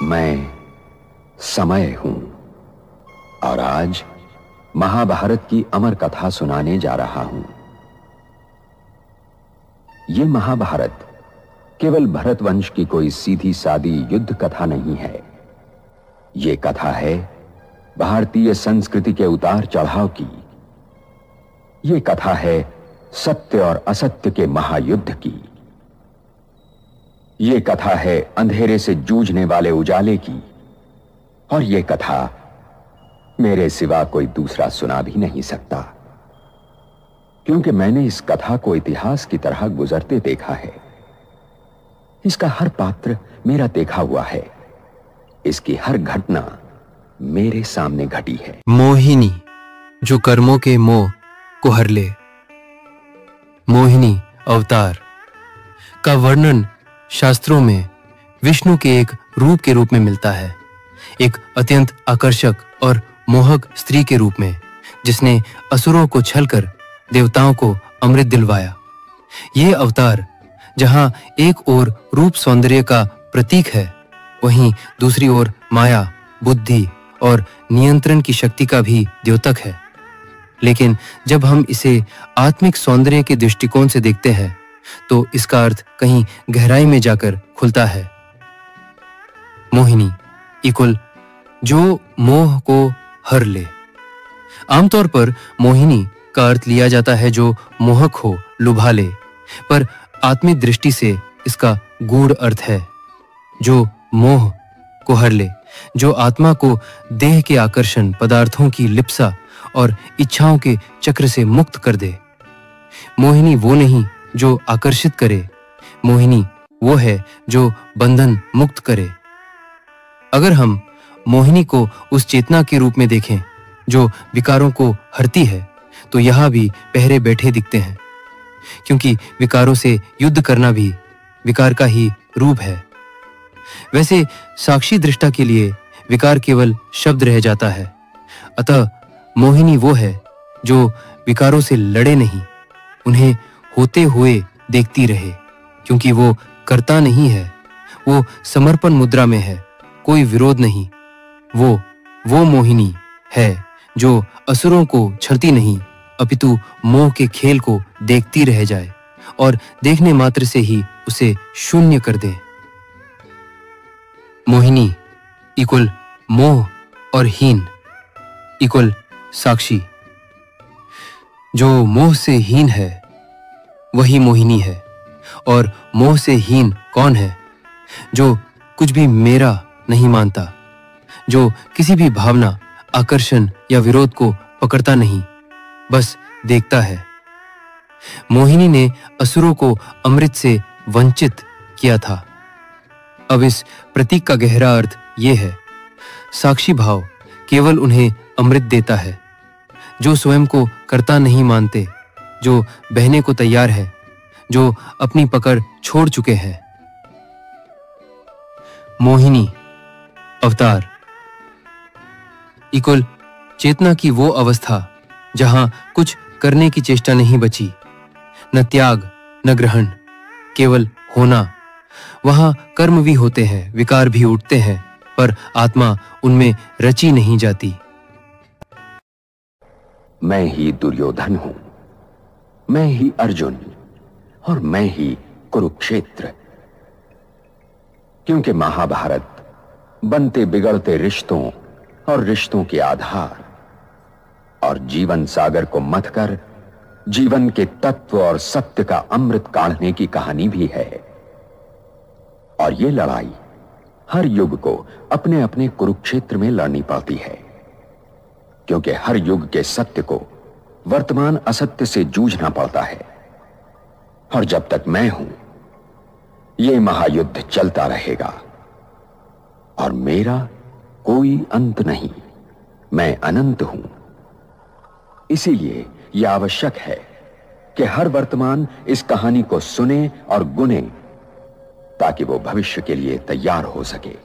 मैं समय हूं और आज महाभारत की अमर कथा सुनाने जा रहा हूं। यह महाभारत केवल भरत वंश की कोई सीधी सादी युद्ध कथा नहीं है। यह कथा है भारतीय संस्कृति के उतार चढ़ाव की। यह कथा है सत्य और असत्य के महायुद्ध की। यह कथा है अंधेरे से जूझने वाले उजाले की। और यह कथा मेरे सिवा कोई दूसरा सुना भी नहीं सकता, क्योंकि मैंने इस कथा को इतिहास की तरह गुजरते देखा है। इसका हर पात्र मेरा देखा हुआ है। इसकी हर घटना मेरे सामने घटी है। मोहिनी जो कर्मों के मोह को हर ले। मोहिनी अवतार का वर्णन शास्त्रों में विष्णु के एक रूप के रूप में मिलता है, एक अत्यंत आकर्षक और मोहक स्त्री के रूप में, जिसने असुरों को छलकर देवताओं को अमृत दिलवाया। यह अवतार जहां एक ओर रूप सौंदर्य का प्रतीक है, वहीं दूसरी ओर माया, बुद्धि और नियंत्रण की शक्ति का भी द्योतक है। लेकिन जब हम इसे आत्मिक सौंदर्य के दृष्टिकोण से देखते हैं तो इसका अर्थ कहीं गहराई में जाकर खुलता है। मोहिनी इकुल जो मोह को हर ले। आमतौर पर मोहिनी का अर्थ लिया जाता है जो मोहक हो, लुभा ले, पर आत्मिक दृष्टि से इसका गूढ़ अर्थ है जो मोह को हर ले, जो आत्मा को देह के आकर्षण, पदार्थों की लिप्सा और इच्छाओं के चक्र से मुक्त कर दे। मोहिनी वो नहीं जो आकर्षित करे, मोहिनी वो है जो बंधन मुक्त करे। अगर हम मोहिनी को उस चेतना के रूप में देखें जो विकारों को हरती है, तो यहां भी पहरे बैठे दिखते हैं, क्योंकि विकारों से युद्ध करना भी विकार का ही रूप है। वैसे साक्षी दृष्टा के लिए विकार केवल शब्द रह जाता है। अतः मोहिनी वो है जो विकारों से लड़े नहीं, उन्हें होते हुए देखती रहे, क्योंकि वो करता नहीं है, वो समर्पण मुद्रा में है, कोई विरोध नहीं। वो मोहिनी है जो असुरों को छलती नहीं, अपितु मोह के खेल को देखती रह जाए और देखने मात्र से ही उसे शून्य कर दे। मोहिनी इकुल मोह और हीन इकुल साक्षी। जो मोह से हीन है वही मोहिनी है। और मोह से हीन कौन है? जो कुछ भी मेरा नहीं मानता, जो किसी भी भावना, आकर्षण या विरोध को पकड़ता नहीं, बस देखता है। मोहिनी ने असुरों को अमृत से वंचित किया था। अब इस प्रतीक का गहरा अर्थ यह है, साक्षी भाव केवल उन्हें अमृत देता है जो स्वयं को कर्ता नहीं मानते, जो बहने को तैयार है, जो अपनी पकड़ छोड़ चुके हैं। मोहिनी अवतार इकुल चेतना की वो अवस्था जहां कुछ करने की चेष्टा नहीं बची, न त्याग न ग्रहण, केवल होना। वहां कर्म भी होते हैं, विकार भी उठते हैं, पर आत्मा उनमें रची नहीं जाती। मैं ही दुर्योधन हूं, मैं ही अर्जुन और मैं ही कुरुक्षेत्र। क्योंकि महाभारत बनते बिगड़ते रिश्तों और रिश्तों के आधार और जीवन सागर को मथकर जीवन के तत्व और सत्य का अमृत काढ़ने की कहानी भी है। और यह लड़ाई हर युग को अपने अपने कुरुक्षेत्र में लड़नी पड़ती है, क्योंकि हर युग के सत्य को वर्तमान असत्य से जूझना पड़ता है। और जब तक मैं हूं, यह महायुद्ध चलता रहेगा और मेरा कोई अंत नहीं। मैं अनंत हूं। इसीलिए यह आवश्यक है कि हर वर्तमान इस कहानी को सुने और गुने, ताकि वो भविष्य के लिए तैयार हो सके।